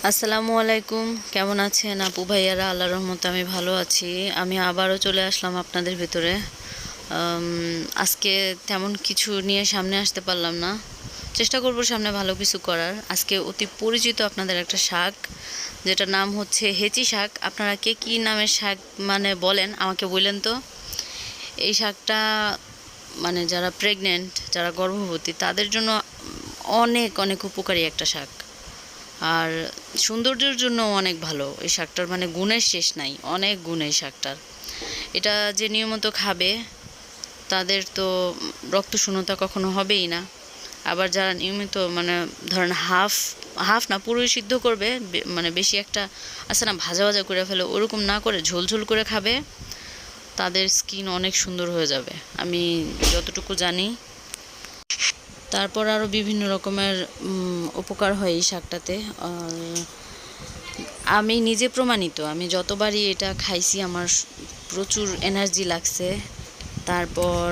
আসসালামু আলাইকুম। কেমন আছেন আপু ভাইয়ারা? আল্লাহর রহমতে আমি ভালো আছি। আমি আবারও চলে আসলাম আপনাদের ভিতরে। আজকে তেমন কিছু নিয়ে সামনে আসতে পারলাম না, চেষ্টা করব সামনে ভালো কিছু করার। আজকে অতি পরিচিত আপনাদের একটা শাক, যেটার নাম হচ্ছে হেঁচি শাক। আপনারা কে কী নামের শাক মানে বলেন আমাকে বললেন তো। এই শাকটা মানে যারা প্রেগনেন্ট, যারা গর্ভবতী, তাদের জন্য অনেক অনেক উপকারী একটা শাক। আর সৌন্দর্যের জন্য অনেক ভালো এই শাকটার, মানে গুণের শেষ নাই, অনেক গুণ এই শাকটার। এটা যে নিয়মিত খাবে তাদের তো রক্ত শূন্যতা কখনো হবেই না। আবার যারা নিয়মিত মানে ধরেন হাফ হাফ না পুরোই সিদ্ধ করবে, মানে বেশি একটা আছে না ভাজা ভাজা করে ফেলে, ওরকম না করে ঝোল ঝোল করে খাবে, তাদের স্কিন অনেক সুন্দর হয়ে যাবে আমি যতটুকু জানি। তারপর আরও বিভিন্ন রকমের উপকার হয় এই শাকটাতে। আমি নিজে প্রমাণিত, আমি যতবারই এটা খাইছি আমার প্রচুর এনার্জি লাগছে। তারপর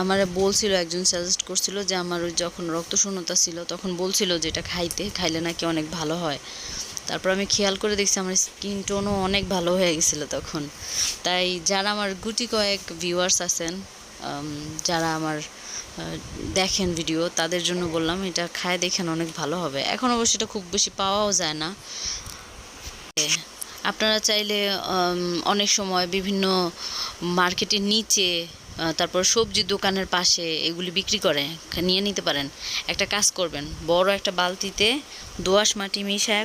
আমার বলছিল, একজন সাজেস্ট করছিল যে আমার ওই যখন রক্তশূন্যতা ছিল তখন বলছিল যে এটা খাইলে নাকি অনেক ভালো হয়। তারপর আমি খেয়াল করে দেখছি আমার স্কিন টোনও অনেক ভালো হয়ে গেছিলো তখন। তাই যারা আমার গুটি কয়েক ভিউয়ার্স আছেন, যারা আমার দেখেন ভিডিও, তাদের জন্য বললাম এটা খায় দেখেন, অনেক ভালো হবে। এখন অবশ্য এটা খুব বেশি পাওয়াও যায় না। আপনারা চাইলে অনেক সময় বিভিন্ন মার্কেটের নিচে, তারপর সবজি দোকানের পাশে এগুলি বিক্রি করে, নিয়ে নিতে পারেন। একটা কাজ করবেন, বড় একটা বালতিতে দোআঁশ মাটি মিশায়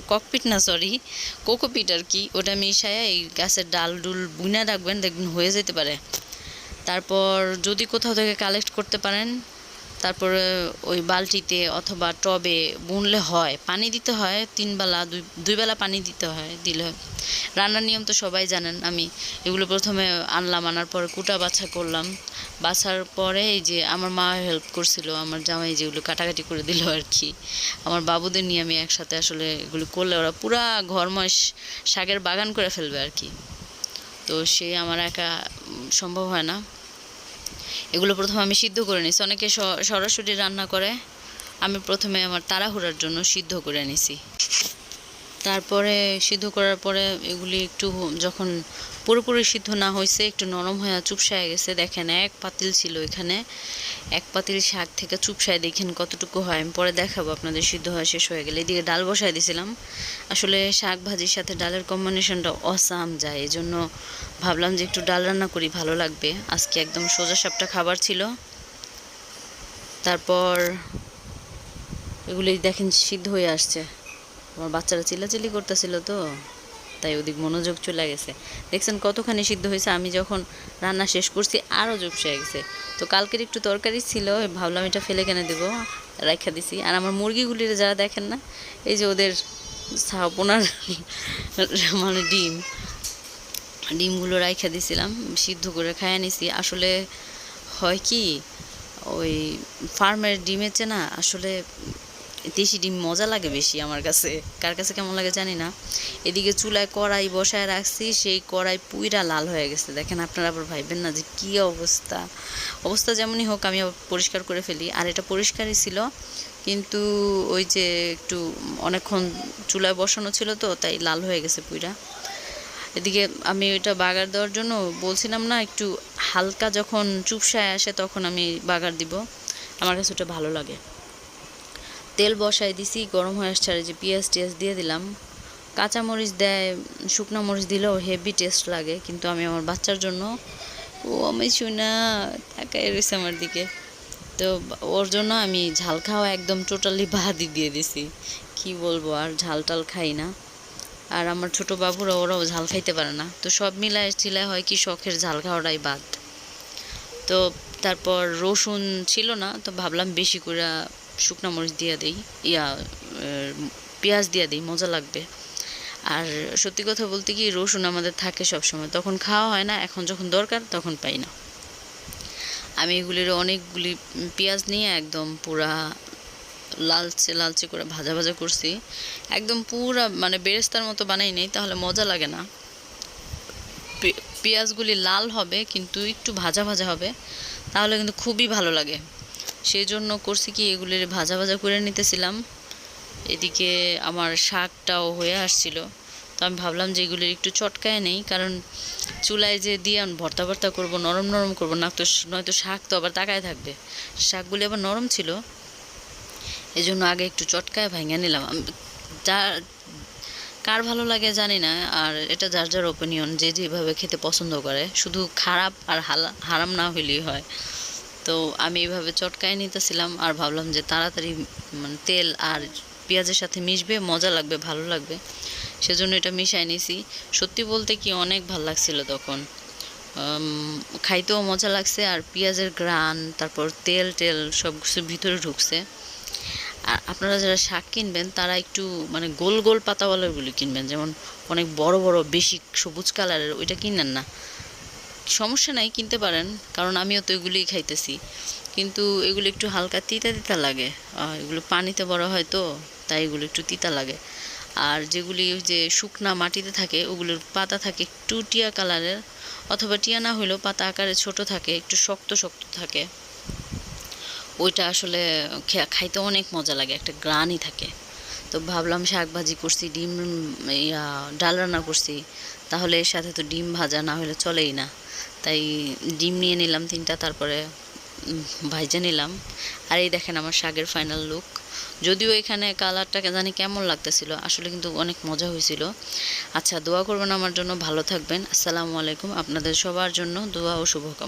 ককপিট না সরি কোকোপিট আর কি, ওটা মিশায় এই গাছের ডাল ডুল বুনে রাখবেন, দেখবেন হয়ে যেতে পারে। তারপর যদি কোথাও থেকে কালেক্ট করতে পারেন, তারপরে ওই বালতিতে অথবা টবে বুনলে হয়, পানি দিতে হয় 3 বেলা, দুই বেলা পানি দিতে হয়, দিলে রান্নার নিয়ম তো সবাই জানেন। আমি এগুলো প্রথমে আনলাম, আনার পরে কুটা বাছা করলাম, বাছার পরে এই যে আমার মা হেল্প করছিল, আমার জামাই যেগুলো কাটাকাটি করে দিল আর কি। আমার বাবুদের নিয়ে আমি একসাথে আসলে এগুলো করলে ওরা পুরা ঘরময় শাকের বাগান করে ফেলবে আর কি। তো সে আমার একা সম্ভব হয় না। এগুলো প্রথমে আমি সিদ্ধ করে নিছি, অনেকে সরাসরি রান্না করে, আমি প্রথমে আমার তাড়াহুড়ার জন্য সিদ্ধ করে নিছি। তারপরে সিদ্ধ করার পরে এগুলি একটু যখন পুরোপুরি সিদ্ধ না হয়েছে, একটু নরম হয়ে চুপসায় গেছে, দেখেন এক পাতিল ছিল এখানে, এক পাতিল শাক থেকে চুপসায় দেখেন কতটুকু হয়, আমি পরে দেখাবো আপনাদের সিদ্ধ হওয়া শেষ হয়ে গেলে। এদিকে ডাল বসাই দিয়েছিলাম, আসলে শাক ভাজির সাথে ডালের কম্বিনেশনটা অসাম যায়, এই জন্য ভাবলাম যে একটু ডাল রান্না করি, ভালো লাগবে। আজকে একদম সোজা সাপটা খাবার ছিল। তারপর এগুলি দেখেন সিদ্ধ হয়ে আসছে, আমার বাচ্চারা চিল্লাচিল্লি করতেছিল তো, তাই ওদিক মনোযোগ চলে গেছে। দেখছেন কতখানি সিদ্ধ হয়েছে, আমি যখন রান্না শেষ করছি আরও জুপসে গেছে। তো কালকের একটু তরকারি ছিল, ভাবলাম এটা ফেলে কেনে দেবো, রাখা দিছি। আর আমার মুরগিগুলির যারা দেখেন না, এই যে ওদের ছাপনার মানে ডিমগুলো রাইখা দিছিলাম, সিদ্ধ করে খাইয়ে নিছি। আসলে হয় কি, ওই ফার্মের ডিমের চেয়ে না আসলে দেশি ডিম মজা লাগে বেশি আমার কাছে, কার কাছে কেমন লাগে জানি না। এদিকে চুলায় কড়াই বসায় রাখছি, সেই কড়াই পুইরা লাল হয়ে গেছে, দেখেন আপনারা আবার ভাইবেন না যে কী অবস্থা। অবস্থা যেমনই হোক আমি আবার পরিষ্কার করে ফেলি, আর এটা পরিষ্কারই ছিল, কিন্তু ওই যে একটু অনেকক্ষণ চুলায় বসানো ছিল তো, তাই লাল হয়ে গেছে পুইরা। এদিকে আমি ওইটা বাগার দেওয়ার জন্য বলছিলাম না, একটু হালকা যখন চুপসায় আসে তখন আমি বাগার দিব, আমার কাছে ওটা ভালো লাগে। তেল বসাই দিছি, গরম হয়ে আসছে, আর যে পেঁয়াজ টিয়াজ দিয়ে দিলাম। কাঁচামরিচ দেয়, শুকনো মরিচ দিলেও হেভি টেস্ট লাগে, কিন্তু আমি আমার বাচ্চার জন্য, ও আমি শুনা তাকায় রয়েছে আমার দিকে, তো ওর জন্য আমি ঝাল খাওয়া একদম টোটালি বাদই দিয়ে দিছি। কি বলবো, আর ঝাল টাল খাই না। আর আমার ছোট বাবুরা ওরাও ঝাল খাইতে পারে না, তো সব মিলায় টিলায় হয় কি শখের ঝাল খাওয়াটাই বাদ। তো তারপর রসুন ছিল না, তো ভাবলাম বেশি করে শুকনো মরিচ দিয়ে দিই, পেঁয়াজ দিয়ে দিই, মজা লাগবে। আর সত্যি কথা বলতে কি, রসুন আমাদের থাকে সব সময়, তখন খাওয়া হয় না, এখন যখন দরকার তখন পাই না। আমি এগুলির অনেকগুলি পেঁয়াজ নিয়ে একদম পুরা লালচে লালচে করে ভাজা ভাজা করছি, একদম পুরা মানে বেরেস্তার মতো বানাই নেই, তাহলে মজা লাগে না। পেঁয়াজগুলি লাল হবে কিন্তু একটু ভাজা ভাজা হবে, তাহলে কিন্তু খুবই ভালো লাগে। সেই জন্য করছি কি, এগুলির ভাজা ভাজা করে নিতেছিলাম। এদিকে আমার শাকটাও হয়ে আসছিল, তো আমি ভাবলাম যে এগুলির একটু চটকায় নেই, কারণ চুলায় যে দিয়ে আমি ভর্তা ভর্তা করবো, নরম নরম করবো না তো, নয়তো শাক তো আবার তাকায় থাকবে। শাকগুলি আবার নরম ছিল, এই জন্য আগে একটু চটকায় ভাঙিয়ে নিলাম। যা কার ভালো লাগে জানি না, আর এটা যার যার ওপিনিয়ন, যে যেভাবে খেতে পছন্দ করে, শুধু খারাপ আর হারাম না হইলেই হয়। তো আমি এইভাবে চটকায় নিতেছিলাম আর ভাবলাম যে তাড়াতাড়ি মানে তেল আর পেঁয়াজের সাথে মিশবে, মজা লাগবে, ভালো লাগবে, সেজন্য এটা মিশাই নিছি। সত্যি বলতে কি অনেক ভালো লাগছিল তখন, খাইতেও মজা লাগছে, আর পেঁয়াজের ঘ্রাণ, তারপর তেল টেল সব কিছু ভিতরে ঢুকছে। আর আপনারা যারা শাক কিনবেন তারা একটু মানে গোল গোল পাতাওয়ালাগুলি কিনবেন, যেমন অনেক বড় বড় বেশি সবুজ কালারের ওইটা কিনেন না। সমস্যা নাই, কিনতে পারেন, কারণ আমিও তো এগুলিই খাইতেছি, কিন্তু এগুলো একটু হালকা তিতা তিতা লাগে, এগুলো পানিতে বড় হয় তো, তাই এগুলো একটু তিতা লাগে। আর যেগুলি যে শুকনা মাটিতে থাকে ওগুলোর পাতা থাকে একটু টিয়া কালারের, অথবা টিয়া না হইলেও পাতা আকারে ছোট থাকে, একটু শক্ত শক্ত থাকে, ওইটা আসলে খাইতে অনেক মজা লাগে, একটা গ্রানই থাকে। তো ভাবলাম শাক ভাজি করছি, ডিম ডাল রান্না করছি, তাহলে এর সাথে তো ডিম ভাজা না হলে চলেই না, তাই ডিম নিয়ে নিলাম 3টা, তারপরে ভাইজা নিলাম। আর এই দেখেন আমার শাকের ফাইনাল লুক। যদিও এখানে কালারটাকে জানি কেমন লাগতেছিল, আসলে কিন্তু অনেক মজা হয়েছিল। আচ্ছা, দোয়া করবেন আমার জন্য, ভালো থাকবেন। আসসালামু আলাইকুম। আপনাদের সবার জন্য দোয়া ও শুভকামনা।